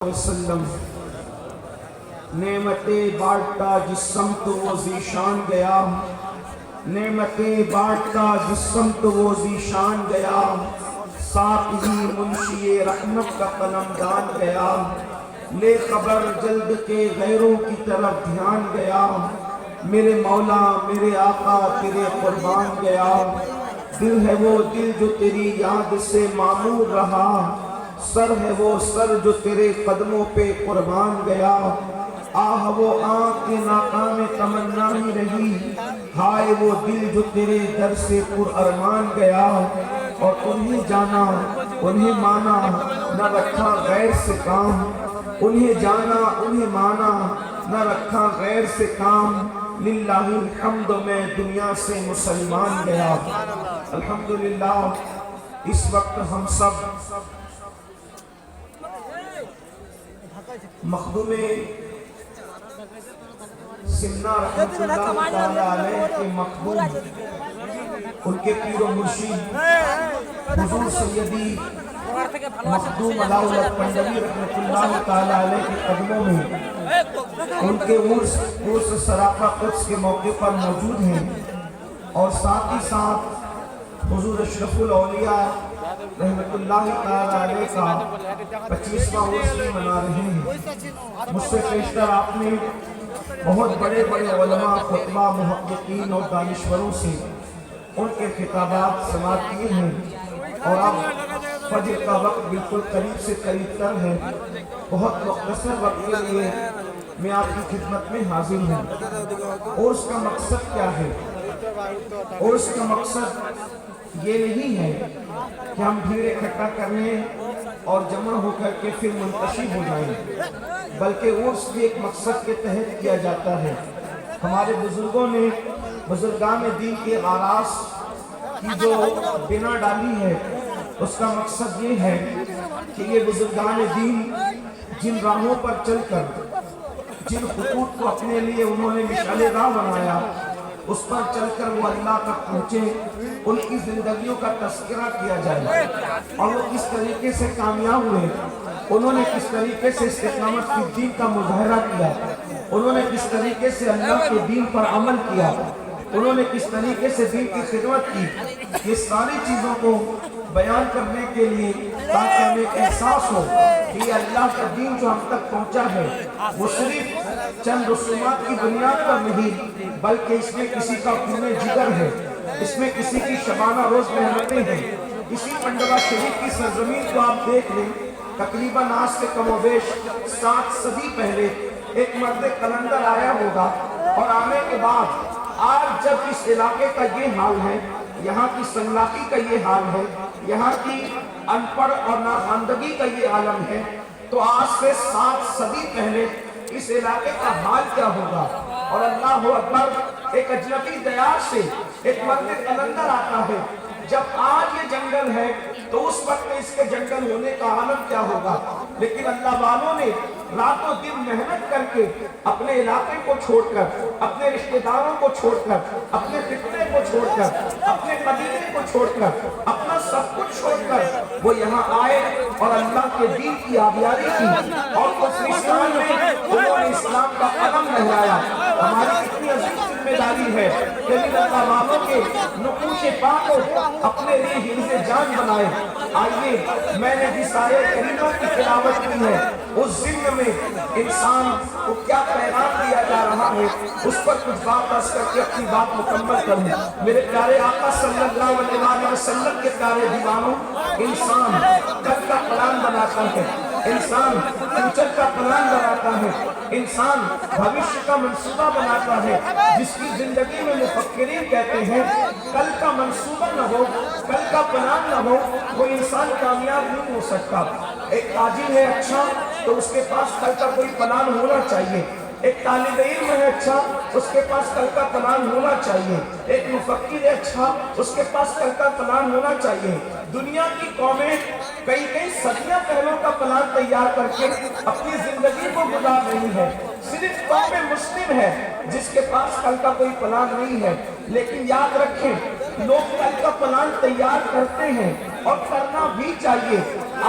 وسلم نعمتیں بانٹتا جس سمت وہ ذیشان گیا، نعمتیں بانٹتا جس سمت وہ ذیشان گیا، ساتھ ہی منشی رحمت کا قلم دان گیا، لے خبر جلد کے غیروں کی طرف دھیان گیا، میرے مولا میرے آقا تیرے قربان گیا، دل ہے وہ دل جو تیری یاد سے معمور رہا، سر ہے وہ سر جو تیرے قدموں پہ قربان گیا، آہ وہ آنکھ کے ناکام تمنا ہی رہی، ہائے وہ دل جو تیرے در سے پر ارمان گیا، اور انہیں جانا انہیں مانا نہ رکھا غیر سے کام، انہیں جانا انہیں مانا نہ رکھا غیر سے کام، للہ الحمد میں دنیا سے مسلمان گیا۔ الحمدللہ اس وقت ہم سب مخدوم سمنا رحمت اللہ تعالیٰ علیہ کے مقبول ان کے پیر و مرشد حضور سیدی مخدوم علاؤلہ پنڈوی رحمت اللہ تعالیٰ علیہ کے قدموں میں ان کے عرس سراپا قدس کے موقع پر موجود ہیں، اور ساتھ ہی ساتھ حضور اشرف الاولیاء رحمت اللہ تعالیٰ علیہ کا 25واں عرس بھی منا رہے ہیں۔ مجھ سے پیشتر آپ نے بہت بڑے بڑے علماء، خطبہ، محققین اور دانشوروں سے ان کے خطابات سماعت کیے ہیں، اور اب فجر کا وقت بالکل قریب سے قریب تر ہے۔ بہت مختصر وقت کے لیے میں آپ کی خدمت میں حاضر ہوں۔ اور اس کا مقصد کیا ہے؟ اور اس کا مقصد یہ نہیں ہے کہ ہم بھیڑ اکٹھا کرنے اور جمع ہو کر کے پھر منتشر ہو جائیں، بلکہ عرس بھی ایک مقصد کے تحت کیا جاتا ہے۔ ہمارے بزرگوں نے بزرگان دین کے آراس کی جو بنا ڈالی ہے، اس کا مقصد یہ ہے کہ یہ بزرگان دین جن راہوں پر چل کر جن خطوط کو اپنے لیے انہوں نے مشعل راہ بنایا، اس پر چل کر وہ اللہ تک پہنچے، ان کی زندگیوں کا تذکرہ کیا جائے، اور وہ کس طریقے سے کامیاب ہوئے، انہوں نے کس طریقے سے استقامت فی الدین کا مظاہرہ کیا، انہوں نے کس طریقے سے اللہ کے دین پر عمل کیا، انہوں نے کس طریقے سے دین کی خدمت کی، یہ ساری چیزوں کو بیان کرنے کے لیے تاکہ ہمیں احساس ہو کہ یہ اللہ کا دین جو ہم تک پہنچا ہے وہ صرف چند رسومات کی بنیاد پر نہیں، بلکہ اس میں کسی کا خون جگر ہے، اس میں کسی کی شبانہ روز محنتیں ہیں۔ اسی پنڈوا شریف کی سرزمین کو آپ دیکھ لیں، تقریباً آج سے کم و بیش 7 صدی پہلے ایک مرد قلندر آیا ہوگا، اور آنے کے بعد آج جب اس علاقے کا یہ حال ہے، یہاں کی سنگلاخی کا یہ حال ہے، یہاں کی ان پڑھ اور ناخواندگی کا یہ عالم ہے، تو آج سے 7 صدی پہلے اس علاقے کا حال کیا ہوگا؟ اور اللہ اکبر، ایک اجنبی دیار سے ایک مرد قلندر آتا ہے۔ جب آج یہ جنگل ہے تو اس وقت اس کے جنگل ہونے کا عالم کیا ہوگا؟ لیکن اللہ والوں نے رات و دن محنت کر کے اپنے علاقے کو چھوڑ کر، اپنے رشتہ داروں کو چھوڑ کر، اپنے خطے کو چھوڑ کر، اپنے قبیلے کو چھوڑ کر، اپنا سب کچھ چھوڑ کر وہ یہاں آئے اور اللہ کے دین کی آبیاری کی، اور افغانستان میں انہوں نے اسلام کا علم لہرایا۔ ہماری اتنی عظیم ذمہ داری ہے کہ اللہ والوں کے نقوش پاک کو اپنے لیے حفظ جان بنائے۔ آئیے، میں نے جس آیت کریمہ کی تلاوت کی ہے اس ضمن میں انسان کو کیا پیغام دیا جا رہا ہے، اس پر کچھ بات عرض کر کے اپنی بات مکمل کروں۔ میرے پیارے آقا صلی اللہ علیہ وسلم کے پیارے دیوانوں، انسان کل کا پلان بناتا ہے، انسان فیوچر کا پلان بناتا ہے، انسان بھوشیہ کا منصوبہ بناتا ہے، جس کی زندگی میں مفکرین کہتے ہیں کل کا منصوبہ نہ ہو، کل کا پلان نہ ہو، وہ انسان کامیاب نہیں ہو سکتا۔ ایک تاجر ہے اچھا تو اس کے پاس کل کا کوئی پلان ہونا چاہیے، ایک طالب علم ہے اچھا اس کے پاس کل کا پلان ہونا چاہیے، ایک مفکر ہے اچھا اس کے پاس کل کا پلان ہونا چاہیے۔ دنیا کی قومیں کئی صدیاں پہلوں کا پلان تیار کر کے اپنی زندگی کو گزار رہی ہے، صرف قوم مسلم ہے جس کے پاس کل کا کوئی پلان نہیں ہے۔ لیکن یاد رکھیں، لوگ کل کا پلان تیار کرتے ہیں اور کرنا بھی چاہیے۔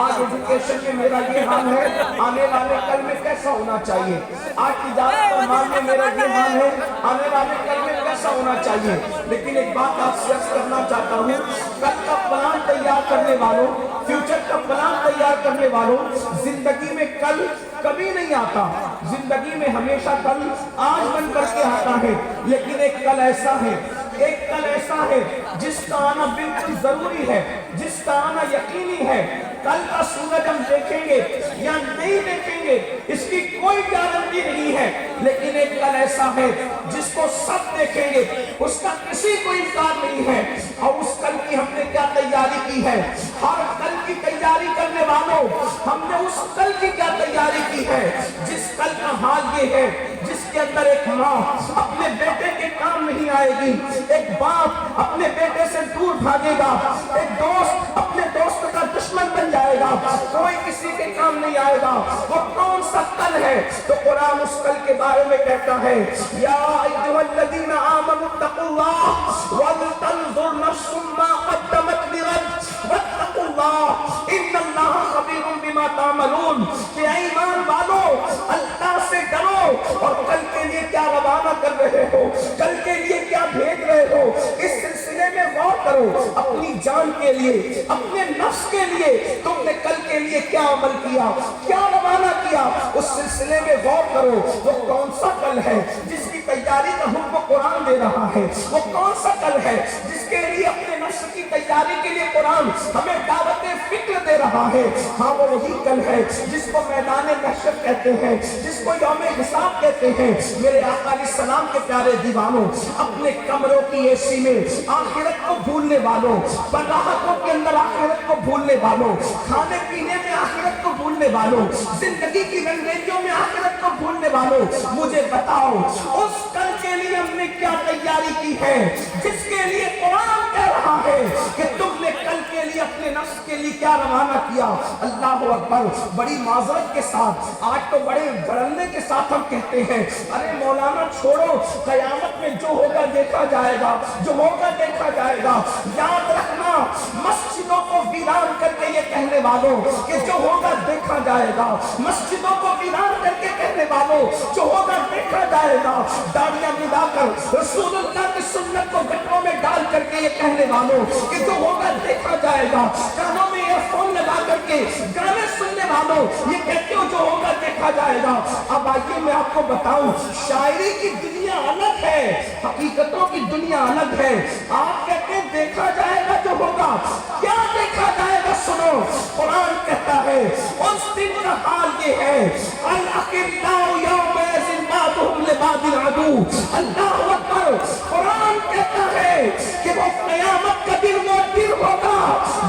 آج ایجوکیشن میں میرا یہ حال ہے، آنے والے کل میں کیسا ہونا چاہیے۔ آج تجارت اور مال میں میرا یہ حال ہے، آنے والے کل میں کیسا ہونا چاہیے۔ لیکن ایک بات آپ سے عرض کرنا چاہتا ہوں، کل کا پلان تیار کرنے والوں، فیوچر کا پلان تیار کرنے والوں، زندگی میں کل کبھی نہیں آتا، زندگی میں ہمیشہ کل آج بن کر کے آتا ہے۔ لیکن ایک کل ایسا ہے، ایک کل ایسا ہے جس کا آنا بالکل ضروری ہے، جس کا آنا یقینی ہے۔ کل کا سورج ہم دیکھیں گے یا نہیں دیکھیں گے اس کی کوئی گارنٹی نہیں ہے، لیکن ایک کل ایسا ہے جس کو سب دیکھیں گے، اس کا کسی کو انکار نہیں ہے۔ اور اس کل کی ہم نے کیا تیاری کی ہے؟ ہر کل کی تیاری کرنے والوں، ہم نے اس کل کی کیا تیاری کی ہے جس کل کا حال یہ ہے جس کے اندر ایک ماں اپنے بیٹے کے کام نہیں آئے گی، ایک باپ اپنے بیٹے سے دور بھاگے گا، ایک دوست اپنے دوست کا دشمن بن جائے گا، کوئی کسی کے کام نہیں آئے گا۔ وہ کون سا کل ہے؟ تو قرآن اس کل کے بارے میں کہتا ہے، یا ایھا الذین آمنوا اتقوا اللہ ولتنظر نفس ما قدمت لغد واتقوا اللہ ان اللہ خبیر بما تعملون۔ کہ اے ایمان والو، اللہ سے ڈرو اور کل کے لیے کیا روانہ کر رہے ہو، کل کے لیے کیا بھیج رہے ہو، اس سلسلے میں غور کرو۔ اپنی جان کے لیے، اپنے نفس کے لیے تم نے کل کے لیے کیا عمل کیا، کیا روانہ کیا، اس سلسلے میں غور کرو۔ وہ کون سا کل ہے جس کی تیاری کا حکم قرآن دے رہا ہے؟ وہ کون سا کل ہے جس کے لیے اپنے نفس کی تیاری کے لیے قرآن ہمیں دعوت فکر دے رہا ہے؟ ہاں، وہ وہی کل ہے جس کو میدان محشر کہتے ہیں، جس کو یوم حساب کہتے ہیں۔ میرے آقا علیہ السلام کے پیارے دیوانوں، اپنے کمروں کی اے سی میں آخرت کو بھولنے والوں، براحتوں کے اندر آخرت کو بھولنے والوں، کھانے پینے میں آخرت کو بھولنے والوں، زندگی کی رنگینیوں میں آخرت کو بھولنے والوں، مجھے بتاؤ اس کل کے لیے ہم نے کیا تیاری کی ہے جس کے لیے قرآن کہہ رہا ہے کہ تم نے کل کے لیے اپنے نفس کے لیے کیا روانہ کیا؟ اللہ اکبر۔ بڑی معذرت کے ساتھ، آج تو بڑے بڑھنے کے ساتھ ہم کہتے ہیں، ارے مولانا چھوڑو، قیامت میں جو ہوگا دیکھا جائے گا، جو ہوگا دیکھا جائے گا۔ یاد رکھنا، مسجدوں کو ویران کر کے یہ کہنے والوں کہ جو ہوگا دیکھا جائے گا، مسجدوں کو ویران کر کے کہنے والوں جو ہوگا دیکھا جائے گا، داڑیاں ملا کر رسول اللہ کی سنت کو گٹروں میں ڈال کر کے یہ کہنے والوں کہ جو ہوگا دیکھا جائے گا، کانوں میں ایئر فون لگا کر کے گانے سننے والوں یہ کہتے ہو جو ہوگا دیکھا جائے گا۔ اب آئیے میں آپ کو بتاؤں، شاعری کی دنیا الگ ہے، حقیقتوں کی دنیا الگ ہے۔ آپ کہتے ہیں دیکھا جائے گا جو ہوگا، کیا دیکھا جائے گا؟ سنو، قرآن کہتا ہے اس دن کا حال یہ ہے، الاخلاء یومئذ بعضهم لبعض عدو۔ اللہ اکبر۔ قرآن کہتا ہے کہ وہ قیامت کا دن وہ دن ہوگا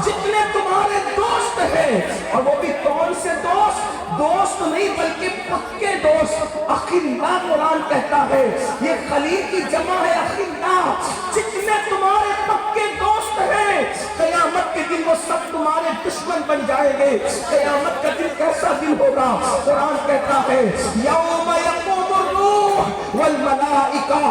جتنے تمہارے دوست ہیں، اور وہ بھی کون سے دوست؟ دوست نہیں بلکہ پکے دوست۔ اخلاء قرآن کہتا ہے، یہ خلیل کی جمع ہے اخلاء۔ جتنے تمہارے پکے دوست ہیں، قیامت کے دن وہ سب تمہارے دشمن بن جائیں گے۔ قیامت کا دن کیسا دن ہوگا؟ قرآن کہتا ہے، یوم یقوم الروح والملائکہ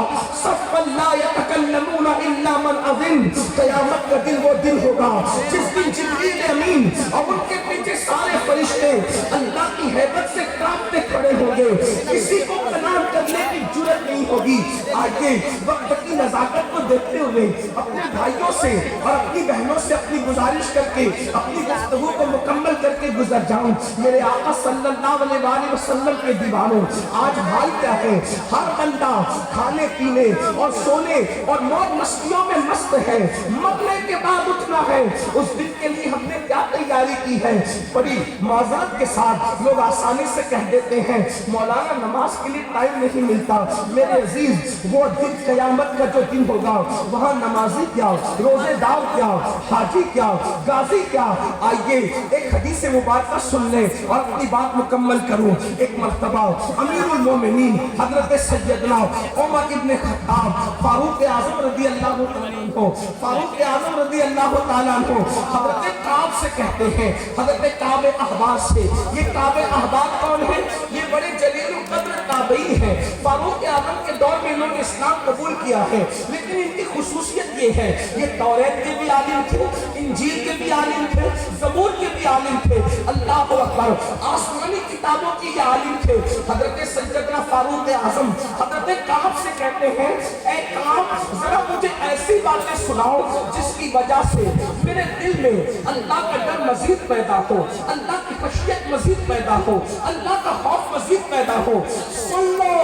صفا لا یتکلمون الا من اذن۔ قیامت کا دن وہ دن ہوگا جس دن جبریل امین اور ان کے پیچھے سارے فرشتے اللہ کی ہیبت سے کانپتے کھڑے ہوں گے، کسی کو کلام کرنے کی جرات نہیں ہوگی۔ آئیے وقت کی نزاکت کو دیکھتے ہوئے اپنے بھائیوں سے اور اپنی بہنوں سے اپنی گزارش کر کے اپنی گفتگو کو مکمل کر کے گزر جاؤں۔ میرے آقا صلی اللہ علیہ وآلہ وسلم کے دیوانوں، آج حال کیا ہے؟ ہر بندہ کھانے پینے اور سونے اور موج مستیوں میں مست ہے، مرنے کے بعد اٹھنا ہے۔ اس دن کے لیے ہم نے کیا تیاری کی ہے؟ بڑی معذرت کے ساتھ لوگ آسانی سے کہہ دیتے ہیں، مولانا نماز کے لیے ٹائم نہیں ملتا۔ میرے عزیز، وہ دن قیامت کا جو دن ہوگا، وہاں نمازی کیا، روزے دار کیا، حاجی کیا، غازی کیا۔ آئیے ایک حدیث مبارکہ سن لیں اور اپنی بات مکمل کروں۔ ایک مرتبہ امیر المومنین حضرت سیدنا عمر ابن خطاب فاروق اعظم رضی اللہ تعالیٰ عنہ، فاروق اعظم رضی اللہ تعالیٰ عنہ حضرت کعب سے کہتے ہیں، حضرت کعب احبار سے۔ یہ کعب احبار کون ہے؟ یہ بڑے جلیل القدر تابعی ہیں۔ فاروق اعظم کے دور میں انہوں نے اسلام قبول کیا ہے، لیکن ان کی خصوصیت یہ ہے، یہ توریت کے بھی عالم تھے، انجیل کے بھی عالم تھے، زبور کے بھی عالم تھے، اللہ اکبر، آسمانی کتابوں کی یہ عالم تھے۔ حضرت سیدنا فاروق اعظم حضرت کعب سے کہتے ہیں، اے کعب ذرا مجھے ایسی باتیں سناؤ جس کی وجہ سے میرے دل میں اللہ کا ڈر مزید پیدا ہو، اللہ کی خشیت مزید پیدا ہو، اللہ کا خوف مزید پیدا ہو۔ سن لو،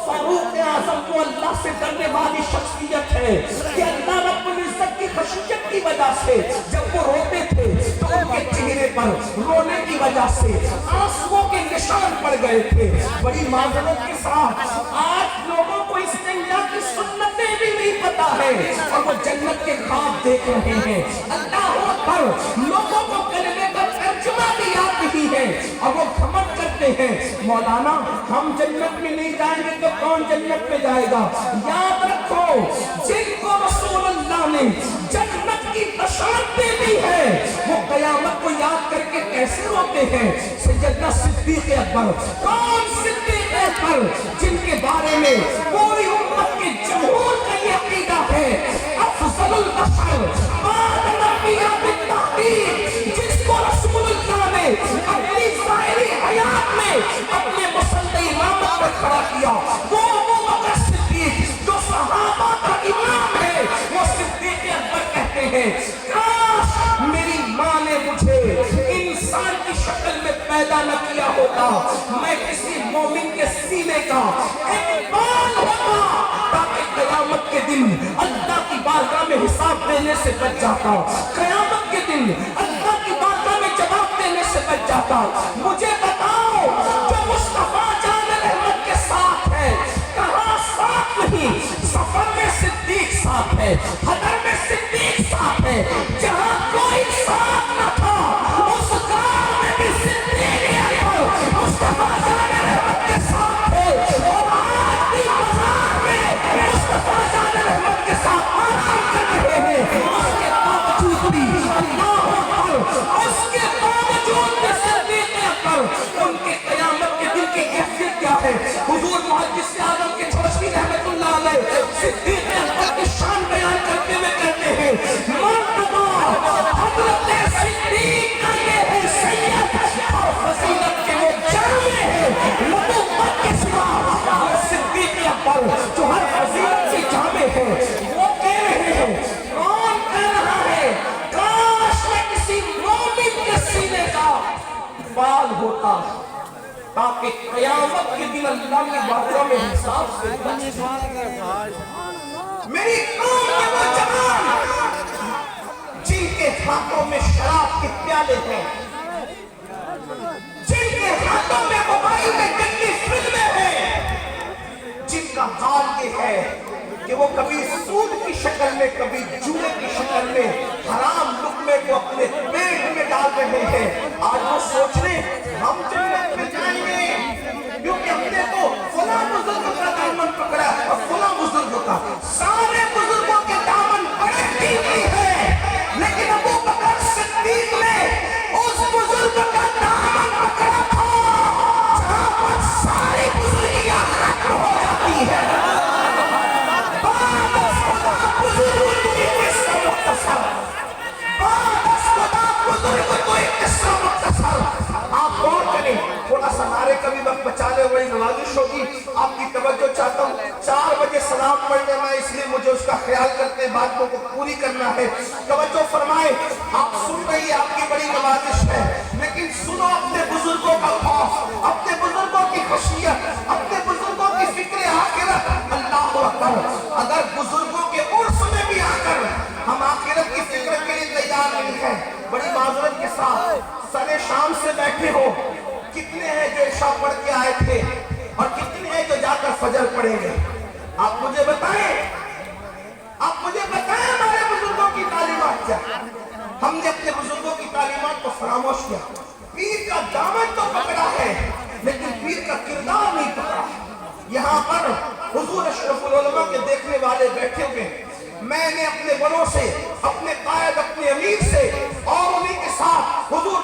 فاروق اعظم وہ اللہ سے ڈرنے والی شخصیت ہے کہ اللہ رب العزت کی خشیت کی وجہ سے جب وہ روتے تھے تو ان کے چہرے پر رونے کی وجہ سے آنسوؤں کے نشان پڑ گئے تھے۔ بڑی معذرت کے ساتھ آج لوگوں کو اس اللہ کی سنتیں بھی نہیں پتا ہے اور وہ جنت کے خواب دیکھ رہے ہیں۔ اللہ اکبر، لوگوں کو کلمے کا ترجمہ بھی یاد نہیں ہے اور وہ گھمنڈ کرتے ہیں، مولانا ہم جنت میں نہیں جائیں گے تو کون جنت میں جائے گا؟ یاد رکھو، جن کو رسول اللہ نے جنت کی بشارتیں دی ہے وہ قیامت کو یاد کر کے کیسے روتے ہیں؟ سیدنا صدیق اکبر، کون صدیق اکبر جن کے بارے میں پوری امت کے جمہور کا یہ عقیدہ ہے افضل البشر بعد الانبیاء بالتحقیق، جس کو رسول اللہ نے اپنی ظاہری حیات میں اپنے مسلح امامت پر کھڑا کیا، وہ ابو بکر صدیق جو صحابہ کا امام ہے، وہ صدیق اکبر کہتے ہیں کاش میری ماں نے مجھے انسان کی شکل میں پیدا نہ کیا ہوتا، میں کسی مومن کے سینے کا ایک بال ہوتا تاکہ قیامت کے دن اللہ کی بارگاہ میں حساب دینے سے بچ جاتا، قیامت کے دن اللہ کی بارگاہ میں جواب دینے سے بچ جاتا۔ مجھے بتاؤ، جو مصطفیٰ جان رحمت کے ساتھ ہے کہاں ساتھ نہیں؟ سفر میں صدیق ساتھ ہے، حضر میں صدیق ساتھ ہے، جہاں کوئی ساتھ نہ تھا اس گاؤں میں بھی صدیق اکبر مصطفیٰ جان رحمت کے ساتھ ہے، اور آج بھی بازار میں مصطفیٰ جان رحمت کے ساتھ آرام کر رہے ہیں۔ اس کے باوجود بھی اللہ اکبر، اس کے باوجود بھی صدیق اکبر، ان کے قیامت کے دن کی کیفیت کیا ہے؟ حضور محدث اعظم کے چھوٹی رحمت اللہ علیہ صدیق اکبر کی شان بیان کرتے ہوئے کہتے ہیں، مرتبہ حضرت صدیق کا یہ ہے سید اور فضیلت کے وہ جامع ہے نبوت کے سوا۔ اور صدیق اکبر جو ہر فضیلت سے جامع ہے، وہ کہہ رہے ہیں، کون کہہ رہا ہے کاش میں کسی مومن کے سینے کا بال ہوتا تاکہ قیامت کے دن اللہ کی بارگاہ میں حساب سے بچ جائے۔ میری قوم کے وہ جوان جن کے ہاتھوں میں شراب کے پیالے ہیں، جن کے ہاتھوں میں موبائل میں گندی فلمیں ہیں، جن کا حال یہ ہے کہ وہ کبھی سود کی شکل میں کبھی جوئے کی شکل میں حرام لقمے کو اپنے پیٹ میں ڈال رہے ہیں، آج وہ سوچ رہے ہم جنت میں جائیں گے کیونکہ ہم نے تو فلاں بزرگ کا دامن پکڑا اور فلاں بزرگ کا، سارے بزرگوں کے دامن بڑے قیمتی ہیں، لیکن ابو بکر صدیق نے اس بزرگ کا دامن پکڑا تھا جہاں پر ساری بزرگیاں ختم ہو جاتی ہے۔ آپ غور کریں، تھوڑا سا نعرے کا بھی وقت بچانے ہوئے نوازش ہوگی، آپ کی توجہ چاہتا ہوں۔ 4 بجے سلام پڑھنے میں، اس لیے مجھے اس کا خیال کرتے باتوں کو پوری کرنا ہے۔ توجہ فرمائیں، آپ سن رہی آپ کی بڑی نوازش ہے، لیکن سنو اپنے بزرگوں کا خوف، اپنے بزرگوں کی خشیت، اپنے بزرگوں کی فکر آخرت۔ اللہ اکبر، اگر بزرگوں کے عرف میں بھی آ کر ہم آخرت کی فکر کے لیے تیار نہیں ہیں، بڑی معذرت کے ساتھ سر شام سے بیٹھے ہو، کتنے ہیں جو عشاء پڑھ کے آئے تھے اور کتنے ہیں جو جا کر فجر پڑھیں گے؟ آپ مجھے بتائیں ہمارے بزرگوں کی تعلیمات کیا؟ ہم نے اپنے بزرگوں کی تعلیمات کو فراموش کیا۔ پیر کا دامن تو پکڑا ہے لیکن پیر کا کردار نہیں پکڑا۔ یہاں پر حضور اشرف العلماء کے دیکھنے والے بیٹھے ہوئے، میں نے اپنے بڑوں سے، اپنے قائد، اپنے امیر سے اور انہی کے ساتھ حضور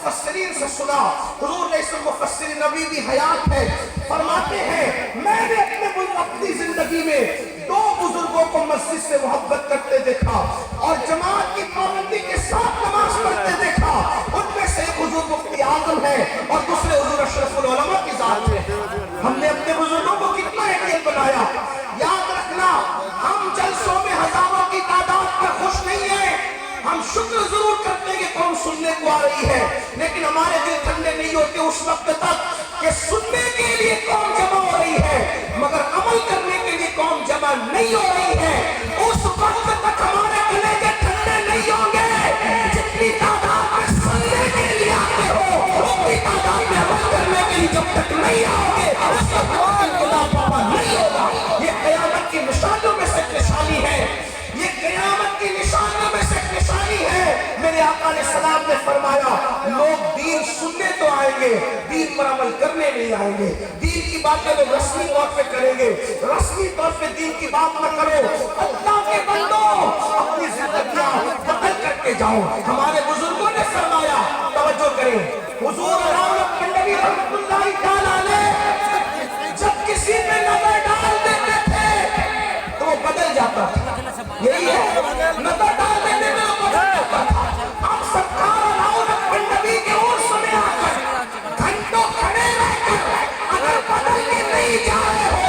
مفسرین سے سنا، حضور نے اس مفسر نبی بھی حیات ہے، فرماتے ہیں میں نے اپنی زندگی میں 2 بزرگوں کو مسجد سے محبت کرتے دیکھا اور جماعت کی پابندی کے ساتھ نماز پڑھتے دیکھا، ان میں سے ایک حضور مفتی اعظم ہے اور دوسرے حضور اشرف العلماء کی ذات ہے۔ ہم نے اپنے بزرگوں کو کتنا اہمیت بنایا۔ یاد رکھنا، ہم جلسوں میں ہزاروں کی تعداد پر خوش نہیں ہیں، ہم شکر ضرور کرتے ہیں کہ قوم سننے کو آ رہی ہے، لیکن ہمارے دل ٹھنڈے نہیں ہوتے اس وقت تک کہ سننے کے لیے قوم جمع ہو رہی ہے مگر عمل کرنے کے لیے قوم جمع نہیں ہو رہی ہے۔ اس وقت تک ہمارے کلیجے ٹھنڈے نہیں ہوں گے جتنی تعداد میں سننے کے لیے آتے ہو، اتنی تعداد میں عمل کرنے کے لیے جب تک نہیں آؤ گے اس وقت انقلاب پابا نہیں ہوگا۔ یہ قیامت کی نشانوں میں سے نشانی ہے، یہ قیامت کی نشانوں میں سے نشانی ہے۔ میرے آقا علیہ السلام نے فرمایا لوگ دین سننے تو آئیں گے، دین پر عمل کرنے نہیں آئیں گے۔ دین کی باتیں لوگ رسمی طور پہ کریں گے، رسمی طور پہ دین کی بات نہ کرو۔ اللہ کے بندو اپنی زندگیاں بدل کر کے جاؤ۔ ہمارے بزرگوں نے فرمایا، توجہ کریں، حضور علامہ پنڈوی رحمۃ اللہ تعالیٰ علیہ جب کسی پہ نظر ڈال دیتے تھے تو وہ بدل جاتا تھا۔ یہی ہے، نظر ڈال دیتے تھے وہ بدل جاتا تھا۔ آپ سرکار علامہ پنڈوی کے عرص میں آ کر گھنٹوں کھڑے رہ کر اگر بدل کے نہیں جا رہے ہو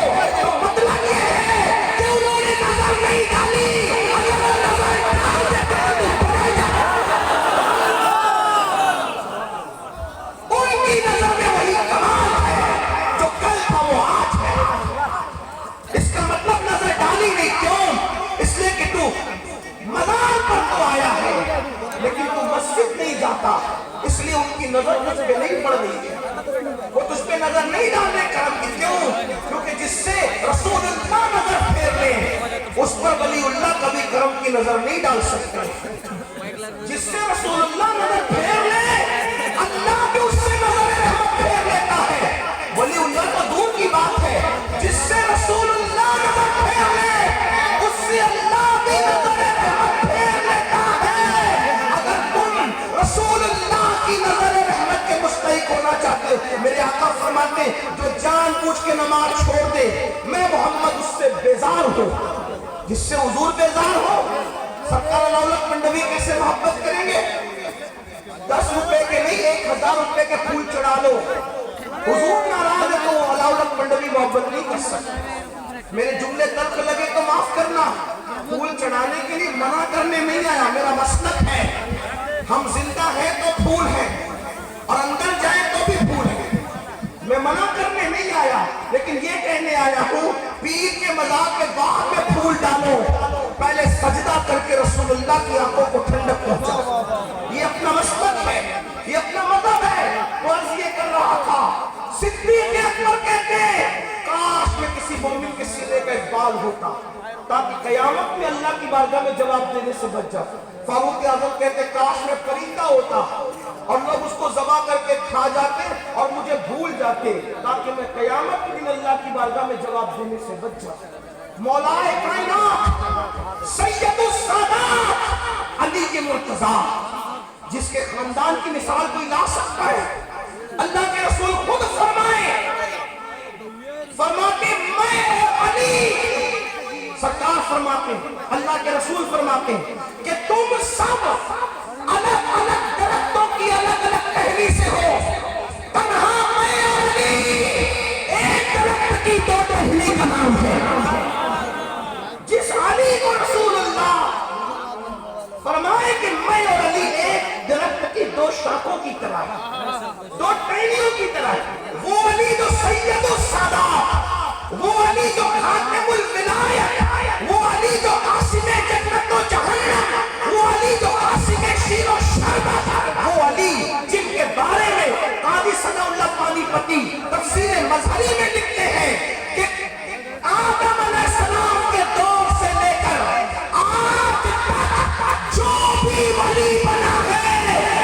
تو مطلب یہ ہے کہ انہوں نے نظر نہیں ڈالی، اگر وہ نظر ڈال دیتے تو بدل جاتا۔ ان کی نظر میں وہی کمال ہے جو کل تھا وہ آج ہے۔ اس کا مطلب نظر ڈالی نہیں، کیوں؟ اس لیے کہ تو مزار پر تو آیا ہے لیکن تو مسجد نہیں جاتا، اس لیے ان کی نظر تجھ پہ نہیں پڑ رہی ہے، وہ تجھ پہ نظر نہیں ڈالنے کرم کی۔ کیوں؟ کیونکہ جس سے رسول اللہ نظر پھیر لیں اس پر ولی اللہ کبھی کرم کی نظر نہیں ڈال سکتے۔ جس سے رسول اللہ نظر پھیر لے اللہ بھی اس سے نظر رحمت پھیر لیتا ہے۔ ولی اللہ تو دور کی بات ہے، جس سے رسول اللہ نظر پھیر لے اس سے اللہ بھی نظر رحمت پھیر لیتا ہے۔ اگر تم رسول اللہ کی نظر رحمت کے مستحق ہونا چاہتے ہو، میرے آقا فرماتے جو جان بوجھ کے نماز چھوڑ دے میں محمد اس سے بیزار ہوں۔ جس سے حضور بیزار ہو، سرکار علامہ پنڈوی کیسے محبت کریں گے؟ 10 روپے کے نہیں 1000 روپے کے پھول چڑھا لو، حضور ناراض ہے تو علامہ پنڈوی محبت نہیں کر سکتے۔ میرے جملے تلخ لگے تو معاف کرنا، پھول چڑھانے کے لیے منع کرنے نہیں آیا، میرا مسلک ہے۔ ہم زندہ ہیں تو پھول ہیں اور اندر جائیں تو بھی پھول ہیں، میں منع کرنے نہیں آیا لیکن یہ کہنے آیا ہوں پیر کے مزار کے باغ میں پھول ڈالو، پہلے سجدہ کر کے رسول اللہ کی آنکھوں کو ٹھنڈک پہنچا۔ یہ اپنا مسلک ہے، یہ اپنا مذہب ہے۔ وہ عرض یہ کر رہا تھا، صدیق اکبر کہتے کاش میں کسی مومن کے سینے کا ایک بال ہوتا تاکہ قیامت میں اللہ کی بارگاہ میں جواب دینے سے بچ جاتا۔ فاروق اعظم کہتے کاش میں پرندہ ہوتا اور لوگ اس کو ذبح کر کے کھا جاتے اور مجھے بھول جاتے تاکہ میں قیامت کے دن اللہ کی بارگاہ میں جواب دینے سے بچ جاتا۔ مولا کائنات سید السادات علی کے مرتضیٰ جس کے خاندان کی مثال کوئی لا سکتا ہے، اللہ کے رسول خود فرماتے میں اور علی، سرکار فرماتے اللہ کے رسول فرماتے کہ تم سب الگ الگ درختوں کی الگ الگ ٹہنی سے ہو، تنہا میں اور علی ایک درخت کی 2 ٹہنی کا نام ہے۔ جس علی کو رسول اللہ فرمائے کہ میں اور علی ایک درخت کی 2 شاخوں کی طرح ہے، 2 ٹہنیوں کی طرح ہے، وہ علی جو سید السادات، وہ علی جو خاتم الولایت، وہ علی جو قاسم جنت و جہنم، وہ علی جو قاسم شیر و شربت، وہ علی جن کے بارے میں قاضی ثناء اللہ پانی پتی تفسیر مظہری میں لکھتے ہیں کہ آدم علیہ السلام کے دور سے لے کر آج تک جو بھی ولی بنا ہے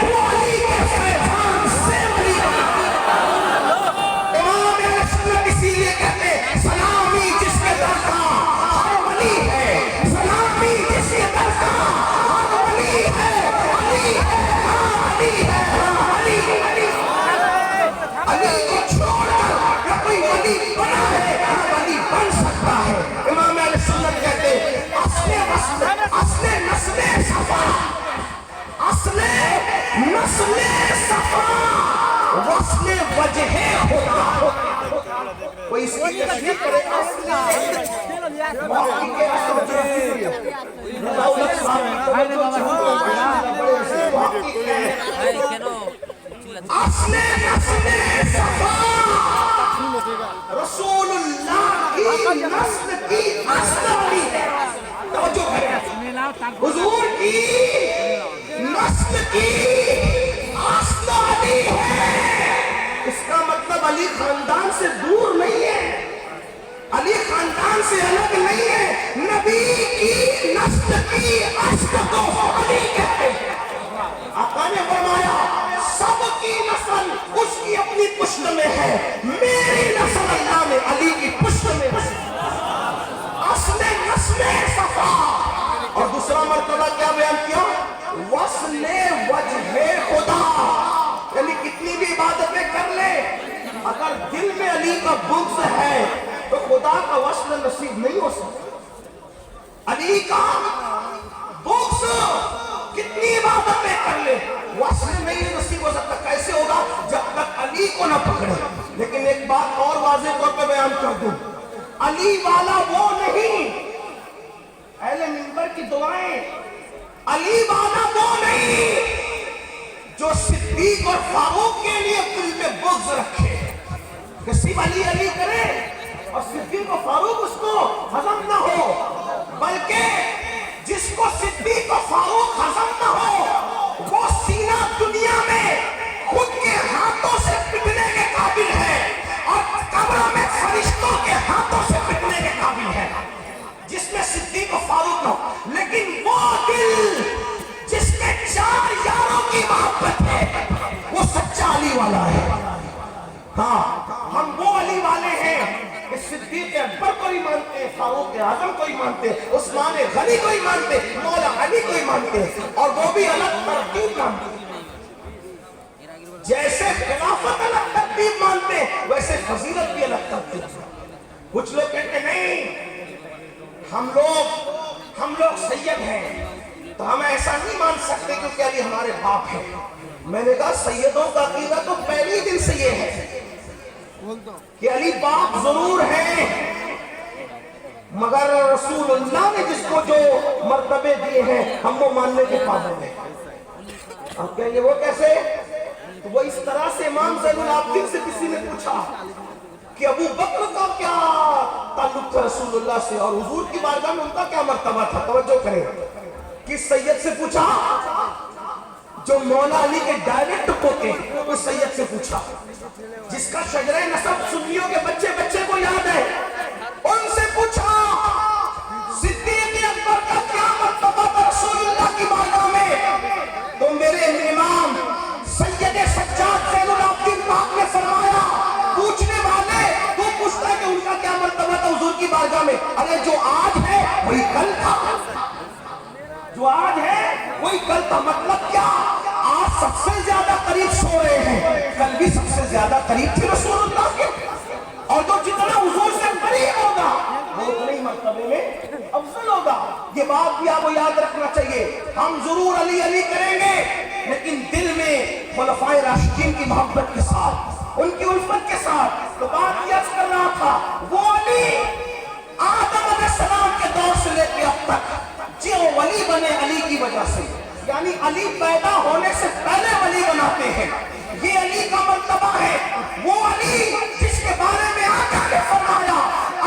وہ علی کے فیضان سے ولی بنا ہے۔ امام کوئی اس کی تشریح کرے رسول اللہ کی نسل کی اصلی ہے. توجہ کریں، حضور کی نسل کی اصلی ہے. اس کا مطلب علی خاندان سے دور نہیں ہے، علی خاندان سے الگ نہیں ہے. نبی کی نسل کی اصل کو علی کہتے ہیں. آقا نے فرمایا سب کی نسل اس کی اپنی پشت میں ہے، میری نسل اللہ نے علی کی پشت میں ہے. اصل نسل صفا. اور دوسرا مرتبہ کیا بیان کیا؟ وصل وجہ خدا. یعنی کتنی بھی عبادتیں کر لے، اگر دل میں علی کا بغض ہے تو خدا کا وصل نصیب نہیں ہو سکتا. علی کا بغض کتنی عبادتیں کر لے، وصل نہیں نصیب ہو سکتا. کیسے ہوگا؟ جب تک علی کو نہ پکڑے. لیکن ایک بات اور واضح طور پہ بیان کر دوں، علی والا وہ نہیں، اہل منبر کی دعائیں، علی والا وہ نہیں جو صدیق اور فاروق کے لیے دل میں بغض رکھے کہ صرف علی علی کرے اور صدیق اور فاروق اس کو ہضم نہ ہو، بلکہ جس کو صدیق اور فاروق ہضم نہ ہو وہ سینہ دنیا میں خود کے ہاتھوں سے پٹنے کے قابل ہے اور قبر میں فرشتوں کے ہاتھوں سے پٹنے کے قابل ہے، جس میں صدیق اور فاروق نہ ہو. لیکن وہ دل جس کے 4 یاروں کی محبت ہے وہ سچا علی والا ہے. ہاں، ہم وہ علی والے ہیں کہ صدیق اکبر کو ہی مانتے ہیں، فاروق اعظم کو ہی مانتے ہیں، عثمان غنی کو ہی مانتے ہیں، مولا علی کو ہی مانتے ہیں، اور وہ بھی الگ ترتیب مانتے ہیں. جیسے خلافت الگ ترتیب مانتے ہیں ویسے فضیلت بھی الگ ترتیب. کچھ لوگ کہتے نہیں ہم لوگ سید ہیں تو ہم ایسا نہیں مان سکتے کیونکہ علی ہمارے باپ ہیں. میں نے کہا سیدوں کا عقیدہ تو پہلی دن سے یہ ہے کہ علی باپ ضرور ہیں، مگر رسول اللہ نے جس کو جو مرتبے دیے ہیں ہم وہ ماننے کے پابند ہیں. آپ کہیں گے وہ کیسے؟ تو وہ اس طرح سے امام زین العابدین سے کسی نے پوچھا کہ ابو بکر کا کیا تعلق تھا رسول اللہ سے اور حضور کی بارگاہ میں ان کا کیا مرتبہ تھا. توجہ کریں، کس سید سے پوچھا؟ جو مولا علی کے ڈائریکٹ پوتے ہیں اس سید سے پوچھا، جس کا شجرہ نسب سنیوں کے بچے بچے کو یاد ہے. ان سے پوچھا صدیق اکبر کا کیا مرتبہ تھا رسول اللہ کی بارگاہ میں. تو میرے امام سید سجاد زین العابدین پاک نے فرمایا پوچھنے والے تو پوچھتا ہے کہ ان کا کیا مرتبہ تھا حضور کی بارگاہ میں. ارے جو آج ہے وہی کل تھا، جو آج ہے وہی کل تھا. مطلب کیا؟ آج سب سے زیادہ قریب سو رہے ہیں، کل بھی سب سے زیادہ قریب تھے رسول اللہ کے. اور جو جتنا حضور سے قریب ہوگا وہ اتنے ہی مرتبے میں افضل ہوگا. یہ بات بھی آپ کو یاد رکھنا چاہیے. ہم ضرور علی علی کریں گے لیکن دل میں خلفائے راشدین کی محبت کے ساتھ، ان کی الفت کے ساتھ. تو بات یہ عرض کر رہا تھا وہ علی آدم علیہ السلام کے دور سے لے کے اب تک جو ولی بنے علی کی وجہ سے، یعنی علی پیدا ہونے سے پہلے ولی بناتے ہیں. یہ علی کا مرتبہ ہے. وہ علی جس کے بارے میں آقا نے فرمایا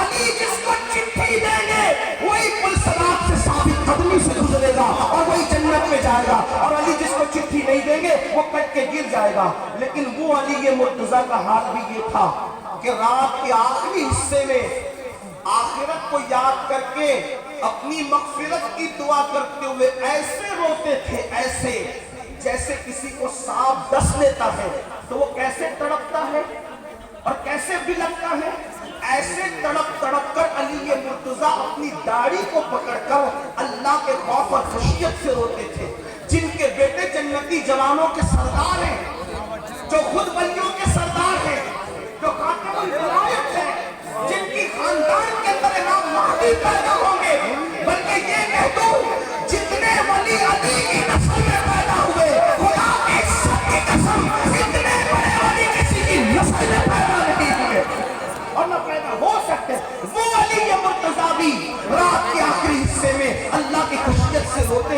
علی جس کو چٹھی دیں گے وہی پل صراط سے ثابت قدمی سے گزرے گا اور وہی جنت میں جائے گا، اور علی جس کو چٹھی نہیں دیں گے وہ کٹ کے گر جائے گا. لیکن وہ علی یہ مرتضیٰ کا حال بھی یہ تھا کہ رات کے آخری حصے میں آخرت کو یاد کر کے اپنی مغفرت کی دعا کرتے ہوئے ایسے روتے تھے، ایسے جیسے کسی کو سانپ ڈس لیتا ہے تو وہ کیسے تڑپتا ہے اور کیسے بلکتا ہے. ایسے تڑپ تڑپ کر علی یہ مرتضیٰ اپنی داڑھی کو پکڑ کر اللہ کے خوف اور خشیت سے روتے تھے. جن کے بیٹے جنتی جوانوں کے سردار ہیں، جو خود ولیوں کے سردار ہیں، جو خاتم الولایت ہیں، جن کی خاندان کے اندر امام مہدی پیدا ہوں گے. بلکہ یہ کہہ دوں جتنے ولی علی کی نسل میں پیدا ہوئے خدا کی عزت کی قسم اتنے بڑے ولی کسی کی نسل میں پیدا نہیں ہوئے اور نہ پیدا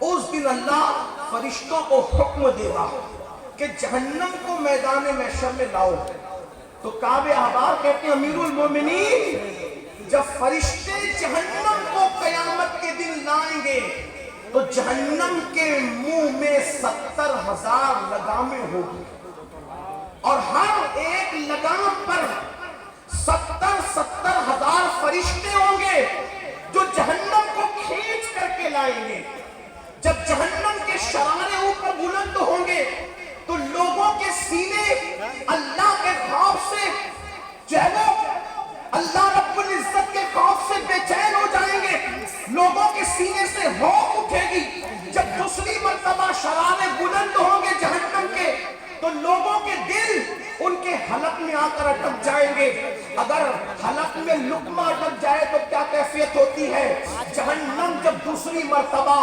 اس دن اللہ فرشتوں کو حکم دے گا کہ جہنم کو میدان محشر میں لاؤ. تو کعب احبار کہتے ہیں امیر المومنین جب فرشتے جہنم کو قیامت کے دن لائیں گے تو جہنم کے منہ میں 70,000 لگامیں ہوگی اور ہر ایک لگام پر 70,000 فرشتے ہوں گے جو جہنم کو کھینچ کر کے لائیں گے. جب جہنم کے شرارے اوپر بلند ہوں گے تو لوگوں کے سینے اللہ کے خوف سے جو ہے وہ اللہ رب العزت کے خوف سے بے چین ہو جائیں گے. لوگوں کے سینے سے ہوف اٹھے گی. جب دوسری مرتبہ شرارے بلند ہوں گے جہنم کے تو لوگوں کے دل ان کے حلق میں آ کر اٹک جائیں گے. اگر حلق میں لقمہ اٹک جائے تو کیا کیفیت ہوتی ہے. جہنم جب دوسری مرتبہ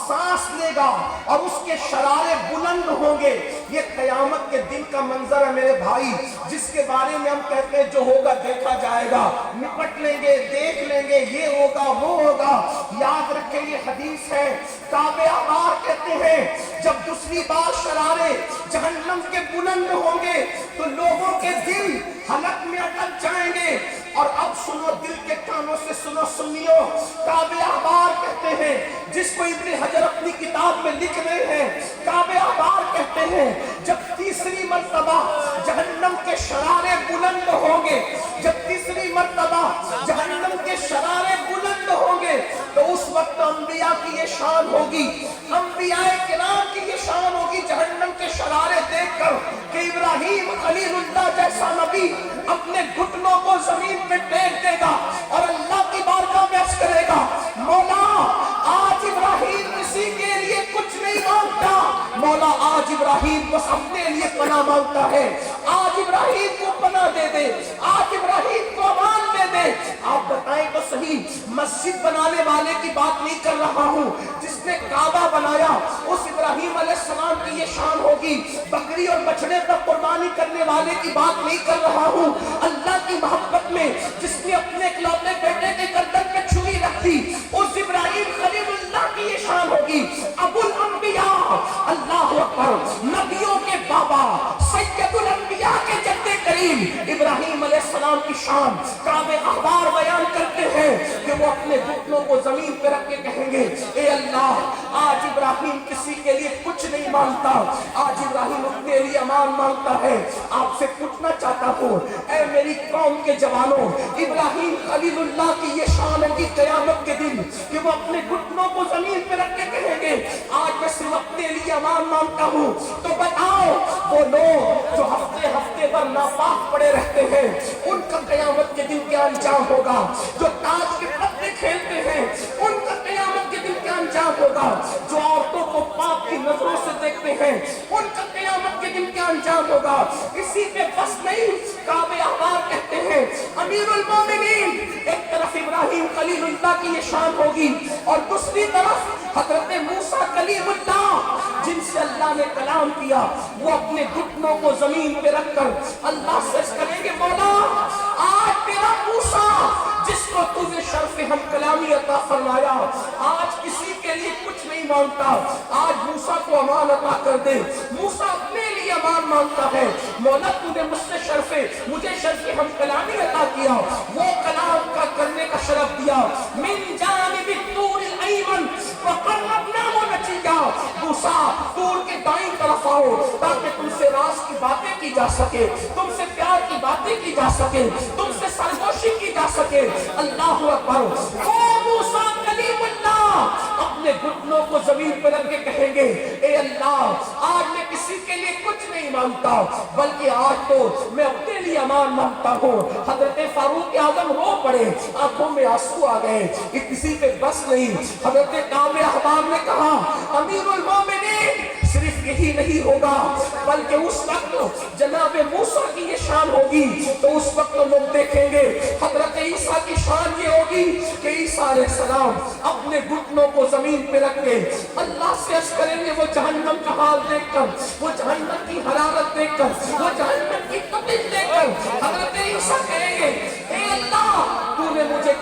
سانس لے گا اور اس کے شرارے بلند ہوں گے. یہ قیامت کے دن کا منظر ہے میرے بھائی, جس کے بارے میں ہم کہتے ہیں جو ہوگا دیکھا جائے گا, نپٹ لیں گے, دیکھ لیں گے, یہ ہوگا وہ ہوگا. یاد رکھیں یہ حدیث ہے. کعب احبار کہتے ہیں جب دوسری بار شرارے جہنم کے بلند ہوں گے تو لوگوں کے دل حلق میں اٹک جائیں گے. اور اب سنو, دل کے کانوں سے سنو سنیو. کعب احبار کہتے ہیں, جس کو ابن حجر اپنی کتاب میں لکھ رہے ہیں, کعب احبار کہتے ہیں جب تیسری مرتبہ جہنم کے شرارے بلند ہوں گے, جب تیسری مرتبہ جہنم کے شرارے بلند ہوں گے تو اس وقت انبیاء کی یہ شان ہوگی, انبیاء کرام کی یہ شان ہوگی جہنم کے شرارے دیکھ کر کہ ابراہیم خلیل اللہ جیسا نبی اپنے گھٹنوں کو زمین پہ ٹیک دے گا اور اللہ کی بارگاہ میں عرض کرے گا, مولا آج ابراہیم کسی کے لیے کچھ نہیں مانگتا, مولا آج ابراہیم بس اپنے لیے پناہ مانگتا ہے. آج ابراہیم کو پناہ دے دے, آج ابراہیم کو امان دے دے. آپ بتائیں تو صحیح, مسجد بنانے والے کی بات نہیں کر رہا ہوں, جس نے کعبہ بنایا اس ابراہیم علیہ السلام کی یہ شان ہوگی. بکری اور بچڑے پر قربانی کرنے والے کی بات نہیں کر رہا ہوں. اللہ کی محبت میں جس نے اپنے اکلوتے بیٹے کے گردن پہ چھری رکھ دی اس ابراہیم خلیل اللہ کی یہ شان ہوگی. ابو الانبیاء, اللہ اکبر, نبیوں کے بابا, سید الانبیاء کے جد کریم ابراہیم علیہ السلام کی شان کعب احبار بیان کرتے ہیں کہ وہ اپنے گھٹنوں کو زمین پہ رکھ کے کہیں گے, اے اللہ آج ابراہیم کسی کے لیے کچھ نہیں مانگتا, آج ابراہیم اپنے لیے امان مانگتا ہے. آپ سے پوچھنا چاہتا ہوں اے میری قوم کے جوانوں, ابراہیم خلیل اللہ کی یہ شان ہوگی قیامت کے دن کہ وہ اپنے گھٹنوں کو زمین پہ رکھ کے کہیں گے آج میں صرف اپنے لیے امان مانگتا ہوں. تو بتاؤ وہ لوگ جو ہفتے ہفتے پر ناپاک پڑے رہتے ہیں ان کا قیامت کے دن کیا انجام ہوگا. جو تاج کے پتے کھیلتے ہیں ان کا قیامت کے دن کیا انجام ہوگا. جو عورتوں کو پاک کی نظروں سے دیکھتے ہیں ان کا قیامت کے دن کیا انجام ہوگا. اسی پہ بس نہیں, کعب احبار کہتے ہیں امیر المومنین ایک طرف ابراہیم خلیل اللہ کی یہ شان ہوگی اور دوسری طرف حضرت موسیٰ کلیم اللہ جن سے اللہ نے کلام کیا, وہ اپنے گھٹنوں کو زمین پہ رکھ کر اللہ سے کریں گے, مولا آج تیرا موسیٰ جس کو تو نے شرف ہم کلامی عطا فرمایا آج کسی کے لیے کچھ نہیں مانگتا, آج موسیٰ کو امان عطا کر دے. موسیٰ اپنے لیے امان مانگتا ہے, مولا تو نے مجھے شرف ہم کلامی عطا کیا, وہ کلام کا کرنے کا شرف دیا. من جانب الطور الایمن وقربناه نجیا, موسیٰ طور کے دائیں طرف آؤ تاکہ تم سے راز کی باتیں کی جا سکے, تم سے پیار کی باتیں کی جا سکے, تم سے سرگوشی کی جا سکے. اللہ اکبر, او موسیٰ کلیم اللہ اپنے گھٹنوں کو زمین پر رکھ کے کہیں گے, اے اللہ آج میں کسی کے لیے کچھ نہیں مانگتا بلکہ آج تو میں اپنے لیے امان مانگتا ہوں. حضرت فاروق اعظم رو پڑے, آنکھوں میں آنسو آ گئے. کسی پہ بس نہیں, حضرت کعب احبار نے کہا امیر المومنین صرف یہی نہیں ہوگا بلکہ اس وقت جناب موسیٰ کی یہ شان ہوگی تو اس وقت لوگ دیکھیں گے. حضرت عیسیٰ کی شان یہ ہوگی کہ عیسیٰ علیہ السلام اپنے گھٹنوں کو زمین پہ رکھ کے اللہ سے عرض کریں گے, وہ جہنم کا حال دیکھ کر, وہ جہنم کی حرارت دیکھ کر, وہ جہنم کی تپش دیکھ کر حضرت عیسیٰ کہیں گے, اے اللہ تو نے مجھے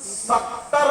70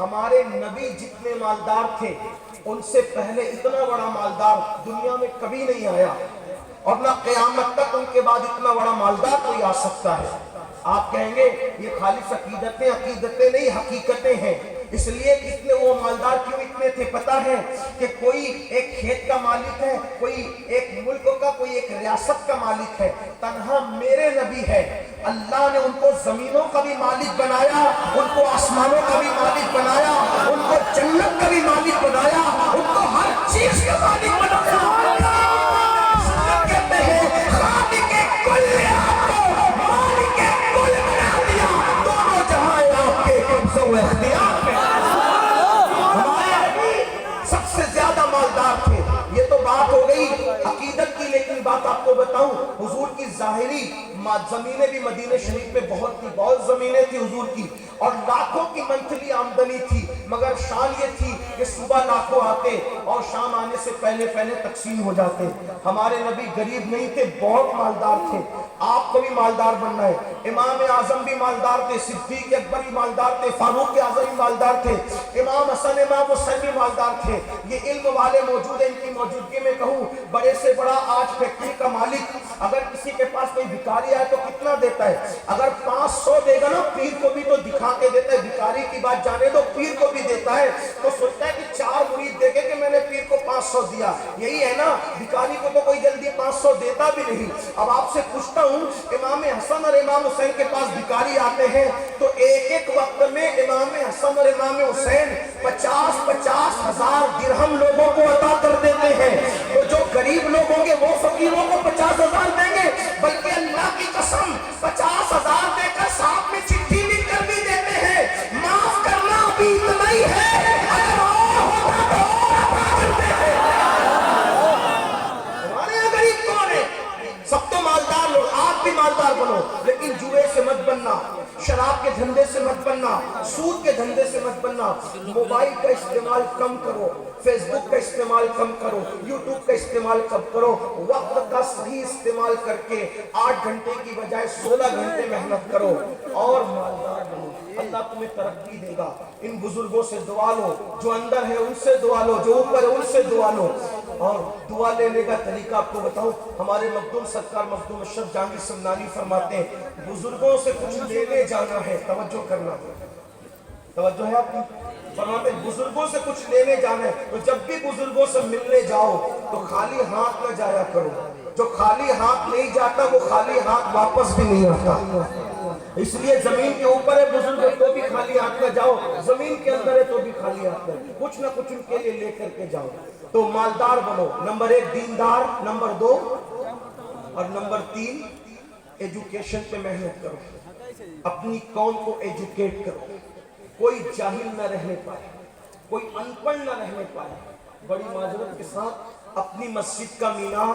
ہمارے نبی جتنے مالدار تھے ان سے پہلے اتنا بڑا مالدار دنیا میں کبھی نہیں آیا، اور نہ قیامت تک ان کے بعد اتنا بڑا مالدار کوئی آ سکتا ہے۔ آپ کہیں گے یہ خالص عقیدتیں نہیں، حقیقتیں ہیں۔ اس لیے اتنے وہ مالدار کیوں اتنے تھے پتہ ہے کہ کوئی ایک کھیت کا مالک ہے، کوئی ایک ملک کا، کوئی ایک ریاست کا مالک ہے، تنہا میرے نبی ہے۔ اللہ نے ان کو زمینوں کا بھی مالک بنایا، ان کو آسمانوں کا بھی مالک بنایا، ان کو جنت کا بھی مالک بنایا، ان کو ہر چیز کا مالک بنایا۔ کہتے ہیں خالق کل آپ کو مالک کل بنا دیا، دونوں جہاں آپ کے قبضہ و اختیار میں۔ سب سے زیادہ مالدار تھے۔ یہ تو بات ہو گئی عقیدت کی، لیکن بات آپ کو بتاؤں حضور کی ظاہری زمینیں بھی مدینہ شریف میں بہت زمینیں تھی حضور کی، اور لاکھوں کی منتھلی آمدنی تھی، مگر شان یہ تھی کہ صبح لاکھوں آتے اور شام آنے سے پہلے تقسیم ہو جاتے۔ ہمارے نبی غریب نہیں تھے، بہت مالدار تھے۔ آپ کو بھی مالدار بننا ہے۔ امام اعظم بھی مالدار تھے، صدیق اکبر بھی مالدار تھے، فاروق اعظم بھی مالدار تھے، امام حسن امام حسین بھی مالدار تھے۔ یہ علم والے موجود ہیں، ان کی موجودگی میں کہوں بڑے سے بڑا آج فیکٹری کا مالک اگر کسی کے پاس کوئی بھکاری آئے تو کتنا دیتا ہے؟ اگر 500 دے گا نا پیر کو بھی تو دکھا کے دیتا ہے، بھکاری کی بات جانے دو، پیر کو بھی دیتا ہے، تو سوچتا ہے کہ 4 مرید دیکھے کہ میں نے پیر کو 500 دیا۔ یہی ہے نا، بھکاری کو تو کوئی جلدی 500 دیتا بھی نہیں۔ اب آپ سے پوچھتا ہوں، امام حسن اور امام حسین کے پاس بھکاری آتے ہیں تو ایک وقت میں امام حسن اور امام حسین 50 ہزار درہم لوگوں کو عطا کر دیتے ہیں۔ تو جو غریب لوگ ہوں گے وہ فقیروں کو 50 ہزار دیں گے، بلکہ اللہ کی قسم 50 ہزار دے کر ساتھ میں چٹھی لکھ کر بھی دیتے ہیں، معاف کرنا ابھی اتنا ہی ہے، اگر اور ہوتا تو اور عطا کرتے ہیں۔ ہمارے یہاں غریب کون ہے؟ سب تو مالدار لوگ، آپ بھی مالدار بنو، لیکن جوئے سے مت بننا، شراب کے دھندے سے مت بننا، سود کے دھندے سے مت بننا، موبائل کا استعمال کم کرو، فیس بک کا استعمال کم کرو، یوٹیوب کا استعمال کم کرو، وقت کا صحیح استعمال کر کے 8 گھنٹے کی بجائے 16 گھنٹے محنت کرو اور مالدار بنو۔ اللہ تمہیں ترقی دے گا۔ ان بزرگوں سے دعا لو، جو اندر ہے ان سے دعا لو، جو اوپر ہے ان سے دعا لو۔ اور دعا لینے کا طریقہ آپ کو بتاؤں، ہمارے مخدوم سرکار مخدوم اشرف جہانگیر سمنانی فرماتے ہیں بزرگوں سے کچھ لینے جانا ہے، توجہ کرنا، توجہ ہے آپ کی، فرماتے ہیں بزرگوں سے کچھ لینے جانا ہے تو جب بھی بزرگوں سے ملنے جاؤ تو خالی ہاتھ نہ جایا کرو، جو خالی ہاتھ نہیں جاتا وہ خالی ہاتھ واپس بھی نہیں آتا۔ اس لیے زمین کے اوپر ہے بزرگ تو بھی خالی ہاتھ نہ جاؤ، زمین کے اندر ہے تو بھی خالی ہاتھ نہ، کچھ نہ کچھ ان کے لیے لے کر کے جاؤ۔ تو مالدار بنو، نمبر 1 دیندار، نمبر 2 اور نمبر 3 ایجوکیشن پہ محنت کرو، اپنی قوم کو ایجوکیٹ کرو، کوئی جاہل نہ رہنے پائے، کوئی ان پڑھ نہ رہنے پائے۔ بڑی معذرت کے ساتھ اپنی مسجد کا مینار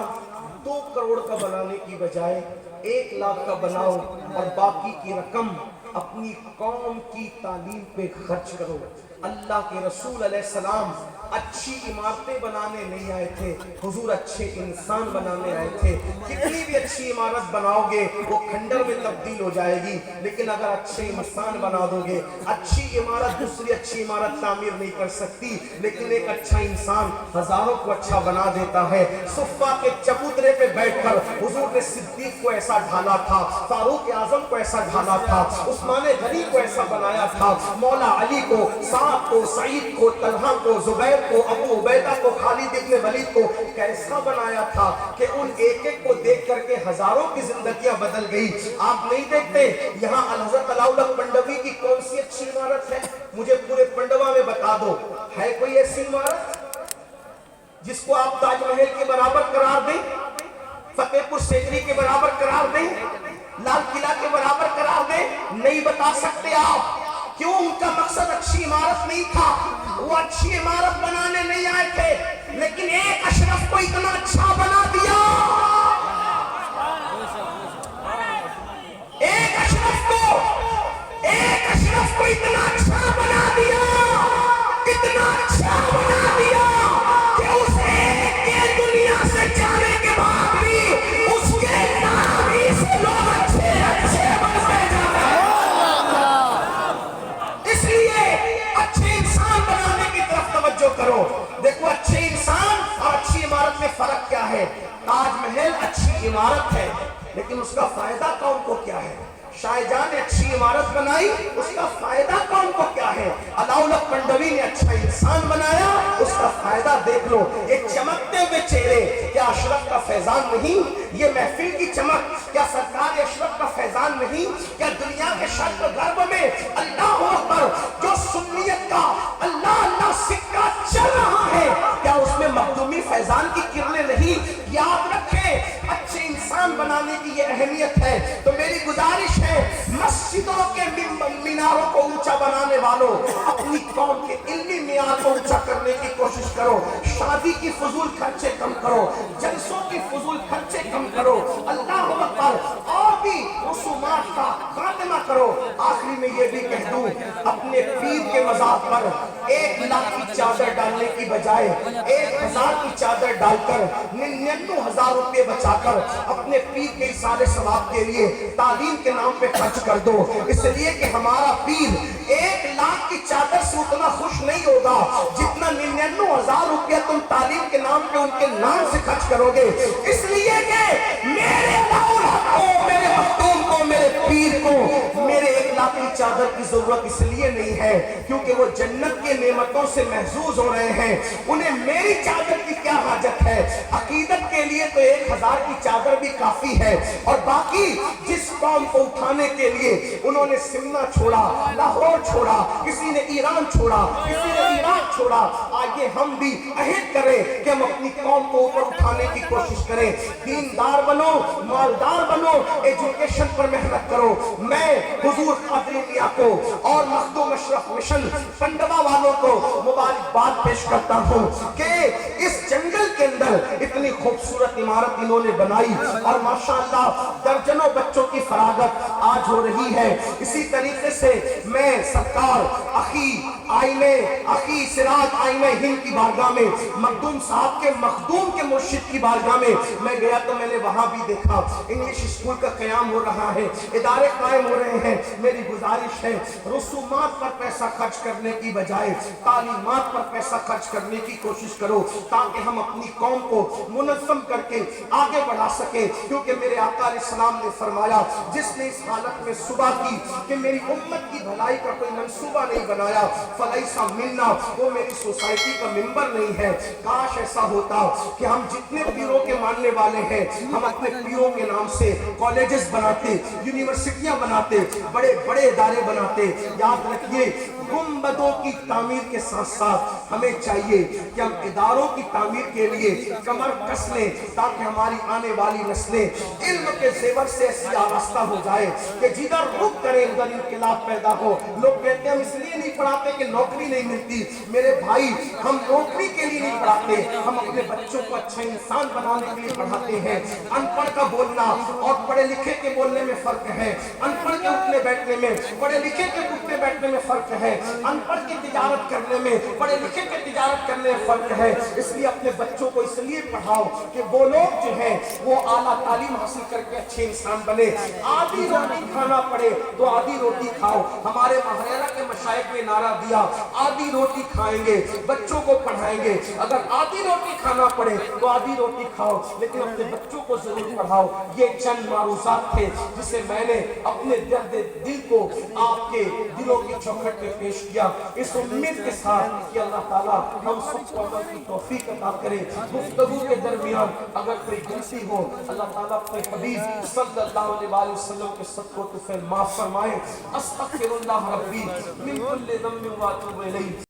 2 کروڑ کا بنانے کی بجائے 1 لاکھ کا بناؤ اور باقی کی رقم اپنی قوم کی تعلیم پہ خرچ کرو۔ اللہ کے رسول علیہ السلام اچھی عمارتیں بنانے نہیں آئے تھے، حضور اچھے انسان بنانے آئے تھے۔ کتنی بھی اچھی عمارت بناؤ گے وہ کھنڈر میں تبدیل ہو جائے گی، لیکن اگر اچھے انسان بنا دو گے، اچھی عمارت دوسری اچھی عمارت تعمیر نہیں کر سکتی، لیکن ایک اچھا انسان ہزاروں کو اچھا بنا دیتا ہے۔ صفہ کے چبوترے پہ بیٹھ کر حضور نے صدیق کو ایسا ڈھالا تھا، فاروق اعظم کو ایسا ڈھالا تھا، عثمان غنی کو ایسا بنایا تھا، مولا علی کو، سعد کو، سعید کو، طلحہ کو، زبیر کو، ابو عبیدہ کو، خالد ابن ولید کو کیسا بنایا تھا کہ ان ایک ایک کو دیکھ کر کے ہزاروں کی زندگیاں بدل گئی۔ آپ نہیں دیکھتے یہاں الحضرت علاؤ الحق پنڈوی کی کون سی اچھی عمارت ہے؟ مجھے پورے پنڈوا میں بتا دو، ہے کوئی ایسی عمارت جس کو آپ تاج محل کے برابر قرار دیں، فتح پور سیکری کے برابر قرار دیں، لال قلعہ کے برابر قرار دیں؟ نہیں بتا سکتے آپ۔ کیوں؟ ان کا مقصد اچھی عمارت نہیں تھا، وہ اچھی عمارت بنانے نہیں آئے تھے، لیکن ایک اشرف کو اتنا اچھا بنا دیا، ایک اشرف کو اتنا اچھا بنا دیا، اتنا اچھا بنا دیا کہ اس ایک کے دنیا سے جانے کے بعد بھی اس کے نام ہی سے لوگ اچھے اچھے بنتے جا رہے ہیں۔ اس لیے اچھی توجہ کرو. دیکھو اچھے انسان اور اچھی عمارت میں فرق کیا ہے. تاج محل اچھی عمارت ہے لیکن اس کا فائدہ قوم کو کیا ہے. شاہ جہاں نے اچھی عمارت بنائی, اس کا فائدہ قوم کو کیا ہے. علاؤالدین پنڈوی نے اچھا انسان بنایا, اس کا فائدہ دیکھ لو. یہ چمکتے ہوئے چہرے کیا اشرف کا فیضان نہیں. یہ محفل کی چمک کیا سرکار اشرف کا فیضان نہیں. کیا دنیا کے شرق غرب میں اللہ اکبر جو سنیت کا اللہ اللہ سکہ چل رہا ہے, کیا اس میں مخدومی فیضان کی کرنیں نہیں. یاد رکھیں اچھے انسان بنانے کی یہ اہمیت ہے. تو میری گزارش ہے مسجدوں کے میناروں کو اونچا بنانے والوں, اپنی قوم کے علمی معیار کو اونچا کرنے کی کوشش کرو. شادی کی فضول خرچے کم کرو, جلسوں کی فضول خرچے کم کرو. اللہ اکبر اور بھی رسومات کا خاتمہ کرو. آخری میں یہ بھی کہہ دوں, اپنے پیر کے مزار پر 1 لاکھ کی چادر ڈالنے کی بجائے 1000 کی چادر ڈال کر 99,000 روپے بچا کر اپنے پیر کے اثار ثواب کے لیے تعلیم کے نام پہ خرچ کر دو. اس لیے کہ ہمارا پیر 1 لاکھ کی چادر سے اتنا خوش نہیں ہوگا جتنا 99,000 روپیہ تم تعلیم کے نام پہ ان کے نام سے خرچ کرو گے. اس لیے کہ میرے میرے مختوم کو, میرے پیر کو میرے 1 لاکھ کی چادر کی ضرورت اس لیے نہیں ہے کیونکہ وہ جنت کے نعمتوں سے محظوظ ہو رہے ہیں. انہیں میری چادر کی کیا حاجت ہے. عقیدت کے لیے تو 1000 کی چادر بھی کافی ہے. اور باقی جس قوم کو اٹھانے کے لیے انہوں نے سمنا چھوڑا, لاہور چھوڑا, کسی نے ایران چھوڑا, کسی نے عراق چھوڑا, آئیے ہم بھی عہد کریں کہ ہم اپنی قوم کو اوپر اٹھانے کی کوشش کریں. دیندار بنو, مالدار بنو, ایجوکیشن پر محنت کرو. میں حضور قادری میاں کو اور مخدوم اشرف مشن پنڈوا والوں کو مبارکباد پیش کرتا ہوں کہ اس جنگل کے اندر اتنی خوبصورت عمارت انہوں نے بنائی اور ماشاءاللہ درجنوں بچوں کی فراغت آج ہو رہی ہے. اسی طریقے سے میں سرکار اخی سراج آئینہ ہند کی بارگاہ میں مخدوم صاحب کے مخدوم کے مرشد کی بارگاہ میں گیا تو میں نے وہاں بھی دیکھا انگلش اسکول کا قیام ہو رہا ہے, ادارے قائم ہو رہے ہیں. میری گزارش ہے رسومات پر پیسہ خرچ کرنے کی بجائے تعلیمات پر پیسہ خرچ کرنے کی کوشش کرو تاکہ ہم اپنی قوم کو منظم کر کے آگے بڑھا سکیں. کیونکہ میرے آقا علیہ السلام نے فرمایا جس نے اس حالت میں صبح کی کہ میری امت کی بھلائی کا کوئی منصوبہ نہیں بنایا فلیسا منا, وہ میری سوسائٹی کا ممبر نہیں ہے. کاش ایسا ہوتا کہ ہم جتنے پیروں کے ماننے والے ہیں ہم اپنے پیروں کے نام سے کالجز بناتے, یونیورسٹیاں بناتے, بڑے بڑے ادارے بناتے. یاد رکھیے گنبدوں کی تعمیر کے ساتھ ساتھ ہمیں چاہیے کہ ہم اداروں کی تعمیر کے لیے کمر کس لیں تاکہ ہماری آنے والی نسلیں علم کے زیور سے ایسی آراستہ ہو جائے کہ جدھر رخ کریں ادھر انقلاب پیدا ہو. لوگ کہتے ہیں ہم اس لیے نہیں پڑھاتے کہ نوکری نہیں ملتی. میرے بھائی ہم نوکری کے لیے نہیں پڑھاتے, ہم اپنے بچوں کو اچھا انسان بنانے کے لیے پڑھاتے ہیں. ان پڑھ کا بولنا اور پڑھے لکھے کے بولنے میں فرق ہے. ان پڑھ کے اٹھنے بیٹھنے میں, پڑھے لکھے کے اٹھنے بیٹھنے میں فرق ہے. ان پڑھ کی تجارت کرنے میں, پڑھے لکھے کے تجارت کرنے میں فرق ہے. اس لیے اپنے بچوں کو اس لیے پڑھاؤ کہ وہ لوگ جو ہیں وہ اعلیٰ تعلیم حاصل کر کے اچھے انسان بنے. آدھی روٹی کھانا پڑے تو آدھی روٹی کھاؤ. ہمارے محررہ کے مشائخ نے نعرہ دیا آدھی روٹی کھائیں گے, بچوں کو پڑھائیں گے. اگر آدھی روٹی کھانا پڑے تو آدھی روٹی کھاؤ لیکن اپنے بچوں کو ضرور پڑھاؤ. یہ چند معروضات تھے جسے میں نے اپنے درد دل کو آپ کے دلوں کی چوکھٹ میں پیش کیا, اس امید کے ساتھ کہ اللہ تعالیٰ ہم سب کو عمل کی توفیق عطا کرے. گفتگو کے درمیان اگر کوئی غلطی ہو اللہ تعالیٰ اپنے حبیب صلی اللہ علیہ وسلم کے صدقوں کو معاف فرمائے. استغفر اللہ ربی من کل ذنب و اتوب الیہ.